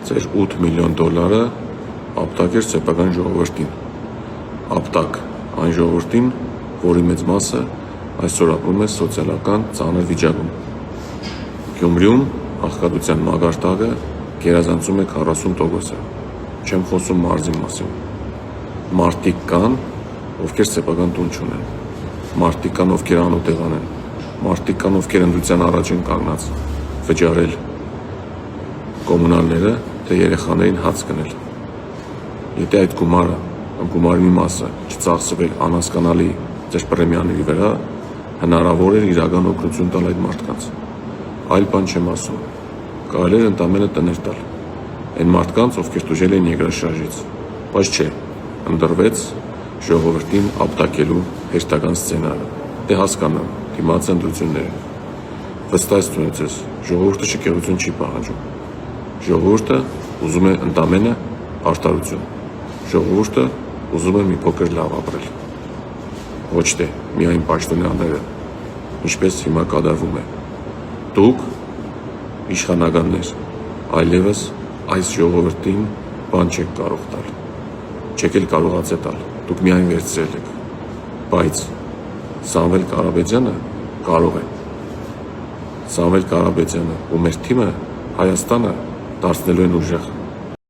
Ձեր 8 միլիոն դոլարը ապտակ էր սեփական ժողովրդին, ապտակ այն ժողովրդին, որի մեծ մասը այսօր ապրում է սոցիալական ծանր վիճակում։ Գյումրիում աղքատության մագարտակը գերազանցում է 40%-ը, չեմ խոսում մարզի մասին։ Մարդիկ կան, ովքեր սեփական տուն չունեն, մարդիկ կան, ովքեր անուտեղան են, մարդիկ կան, ովքեր ընտրության առաջ են կանգնած, վճարել կոմունալները, թե երեխաներին հաց գնել։ Եթե այդ գումարը, գումարի մի մասը չծախսվել անհասկանալի ձեր պրեմիաների վրա, հնարավոր էր իրական օգնություն տալ այդ մարդկանց։ Այլ բան չեմ ասում, կարելի էր ընդամենը տներ տալ այն մարդկանց, ովքեր տուժել են երկրաշարժից, բայց չէ, ընդրվեց ժողովրդին ապտակելու հերթական սցենարը։ Դե հասկանամ, դիմաց ընտրությունները։ Վստահեցնում եմ ձեզ, ժողովուրդը շքեղություն չի պահանջում։ Ժողովուրդը ուզում է ընդամենը արդարություն։ Ժողովուրդը ուզում է մի փոքր լավ ապրել։ Ոչ թե միայն պաշտոնյաները, ինչպես հիմա կատարվում է։ Դուք իշխանականներ, այլևս այս ժողովրդին բան չեք կարող տալ։ Չեք էլ կարողացել տալ, դուք միայն վերցրել եք։ Բայց Սամվել Կարապետյանը կարող է։ Սամվել Կարապետյանը ու մեր թիմը Հայաստանը դարձնելու են ուժեղ։